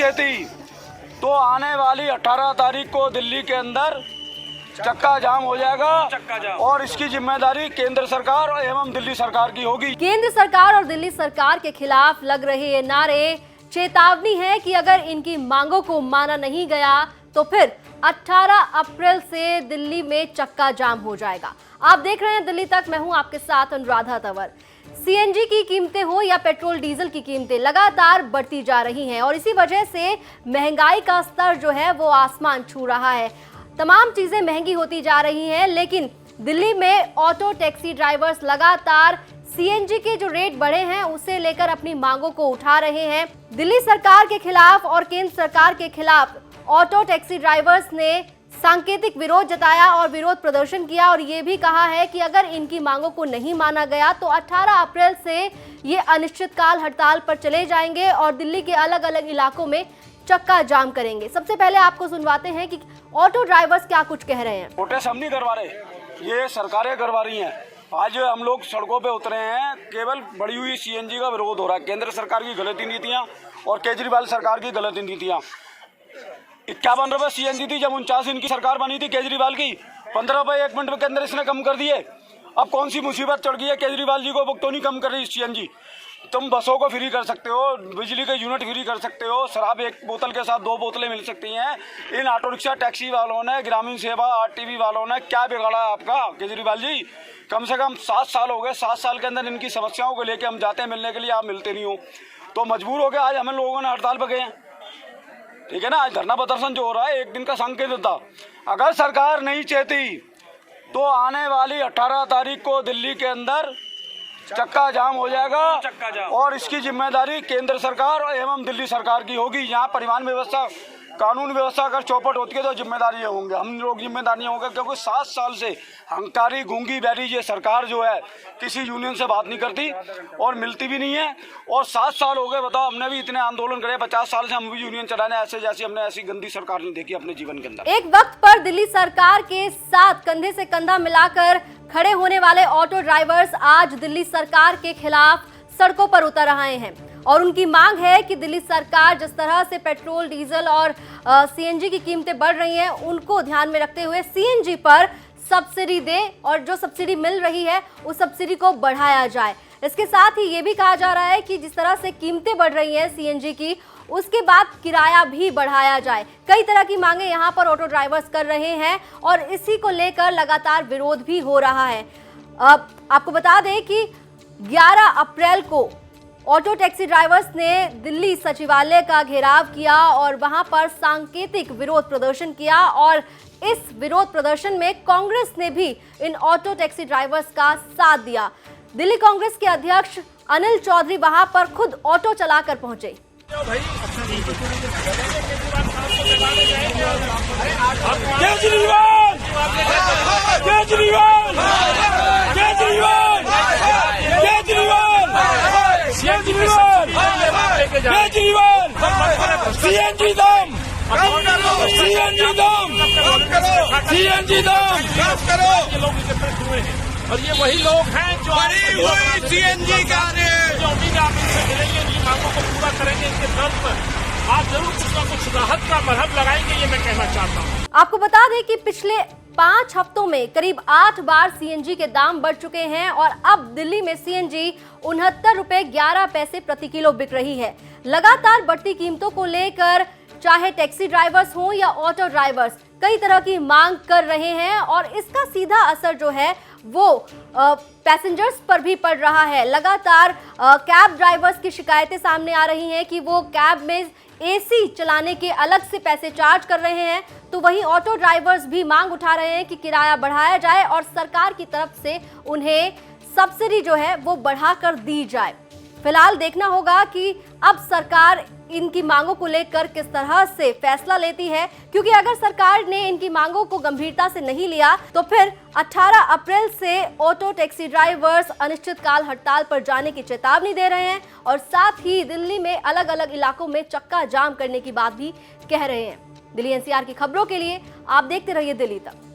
चेती तो आने वाली 18 तारीख को दिल्ली के अंदर चक्का जाम हो जाएगा और इसकी जिम्मेदारी केंद्र सरकार एवं दिल्ली सरकार की होगी। केंद्र सरकार और दिल्ली सरकार के खिलाफ लग रहे ये नारे चेतावनी है कि अगर इनकी मांगों को माना नहीं गया तो फिर 18 अप्रैल से दिल्ली में चक्का जाम हो जाएगा। आप देख रहे हैं दिल्ली तक, मैं हूं आपके साथ अनुराधा तंवर। सीएनजी की कीमतें हो या पेट्रोल डीजल की कीमतें लगातार बढ़ती जा रही हैं और इसी वजह से महंगाई का स्तर जो है वो आसमान छू रहा है। तमाम चीजें महंगी होती जा रही हैं, लेकिन दिल्ली में ऑटो टैक्सी ड्राइवर्स लगातार सीएनजी के जो रेट बढ़े हैं उसे लेकर अपनी मांगों को उठा रहे हैं। दिल्ली सरकार के खिलाफ और केंद्र सरकार के खिलाफ ऑटो टैक्सी ड्राइवर्स ने सांकेतिक विरोध जताया और विरोध प्रदर्शन किया और ये भी कहा है कि अगर इनकी मांगों को नहीं माना गया तो 18 अप्रैल से ये अनिश्चितकाल हड़ताल पर चले जाएंगे और दिल्ली के अलग अलग इलाकों में चक्का जाम करेंगे। सबसे पहले आपको सुनवाते हैं कि ऑटो ड्राइवर्स क्या कुछ कह रहे हैं। प्रोटेस्ट हम नहीं करवा रहे, ये सरकारें करवा रही हैं। आज हम लोग सड़कों पे उतरे हैं, केवल बढ़ी हुई सीएनजी का विरोध हो रहा है। केंद्र सरकार की गलत नीतियां और केजरीवाल सरकार की गलत नीतियां। 51 रुपए सीएनजी थी जब 49 इनकी सरकार बनी थी केजरीवाल की, 15 रुपए 1 मिनट के अंदर इसने कम कर दिए। अब कौन सी मुसीबत चढ़ गई है केजरीवाल जी को, तो नहीं कम कर रही सीएनजी। तुम बसों को फ्री कर सकते हो, बिजली के यूनिट फ्री कर सकते हो, शराब 1 बोतल के साथ 2 बोतलें मिल सकती हैं। इन ऑटो रिक्शा टैक्सी वालों ने, ग्रामीण सेवा आरटीवी वालों ने क्या बिगाड़ा आपका केजरीवाल जी? कम से कम 7 साल हो गए, 7 साल के अंदर इनकी समस्याओं को लेकर हम जाते हैं मिलने के लिए, आप मिलते नहीं हो। तो मजबूर हो गए आज हम लोगों ने हड़ताल पर गए हैं, ठीक है ना। आज धरना प्रदर्शन जो हो रहा है 1 दिन का संकेत था। अगर सरकार नहीं चाहती तो आने वाली 18 तारीख को दिल्ली के अंदर चक्का जाम हो जाएगा और इसकी जिम्मेदारी केंद्र सरकार एवं दिल्ली सरकार की होगी। यहाँ परिवहन व्यवस्था, कानून व्यवस्था अगर चौपट होती है तो जिम्मेदार ये होंगे, हम लोग जिम्मेदार नहीं होंगे, क्योंकि 7 साल से हंकारी गूंगी बैठी ये सरकार जो है किसी यूनियन से बात नहीं करती और मिलती भी नहीं है। और 7 साल हो गए, बताओ, हमने भी इतने आंदोलन करे, 50 साल से हम भी यूनियन चलाने, ऐसे जैसी हमने ऐसी गंदी सरकार नहीं देखी अपने जीवन के अंदर। एक वक्त पर दिल्ली सरकार के साथ कंधे से कंधा मिलाकर खड़े होने वाले ऑटो ड्राइवर्स आज दिल्ली सरकार के खिलाफ सड़कों पर उतर रहे हैं और उनकी मांग है कि दिल्ली सरकार जिस तरह से पेट्रोल डीजल और सीएनजी की कीमतें बढ़ रही हैं उनको ध्यान में रखते हुए सीएनजी पर सब्सिडी दे और जो सब्सिडी मिल रही है उस सब्सिडी को बढ़ाया जाए। इसके साथ ही ये भी कहा जा रहा है कि जिस तरह से कीमतें बढ़ रही हैं सीएनजी की, उसके बाद किराया भी बढ़ाया जाए। कई तरह की मांगे यहाँ पर ऑटो ड्राइवर्स कर रहे हैं और इसी को लेकर लगातार विरोध भी हो रहा है। अब आपको बता दें कि 11 अप्रैल को ऑटो टैक्सी ड्राइवर्स ने दिल्ली सचिवालय का घेराव किया और वहां पर सांकेतिक विरोध प्रदर्शन किया और इस विरोध प्रदर्शन में कांग्रेस ने भी इन ऑटो टैक्सी ड्राइवर्स का साथ दिया। दिल्ली कांग्रेस के अध्यक्ष अनिल चौधरी वहां पर खुद ऑटो चलाकर पहुंचे। केजरीवाल केजरीवाल केजरीवाल केजरीवाल केजरीवाल सीएनजी दम सीएनजी दम सीएनजी दम और ये वही लोग हैं जो सीएनजी का जो उम्मीद आप इनसे मिलेंगे, इनकी मांगों को पूरा करेंगे, इनके दर्द पर आप जरूर कुछ ना कुछ राहत का मरहम लगाएंगे, ये मैं कहना चाहता हूँ। आपको बता दें कि पिछले 5 हफ्तों में करीब 8 बार सीएनजी के दाम बढ़ चुके हैं और अब दिल्ली में सीएनजी 69 रुपए 11 पैसे प्रति किलो बिक रही है। लगातार बढ़ती कीमतों को लेकर चाहे टैक्सी ड्राइवर्स हों या ऑटो ड्राइवर्स कई तरह की मांग कर रहे हैं और इसका सीधा असर जो है वो पैसेंजर्स पर भी पड़ रहा है। लगातार कैब ड्राइवर्स की शिकायतें सामने आ रही हैं कि वो कैब में एसी चलाने के अलग से पैसे चार्ज कर रहे हैं, तो वहीं ऑटो ड्राइवर्स भी मांग उठा रहे हैं कि किराया बढ़ाया जाए और सरकार की तरफ से उन्हें सब्सिडी जो है वो बढ़ाकर दी जाए। फिलहाल देखना होगा कि अब सरकार इनकी मांगों को लेकर किस तरह से फैसला लेती है, क्योंकि अगर सरकार ने इनकी मांगों को गंभीरता से नहीं लिया तो फिर 18 अप्रैल से ऑटो टैक्सी ड्राइवर्स अनिश्चितकाल हड़ताल पर जाने की चेतावनी दे रहे हैं और साथ ही दिल्ली में अलग अलग इलाकों में चक्का जाम करने की बात भी कह रहे हैं। दिल्ली एनसीआर की खबरों के लिए आप देखते रहिए दिल्ली तक।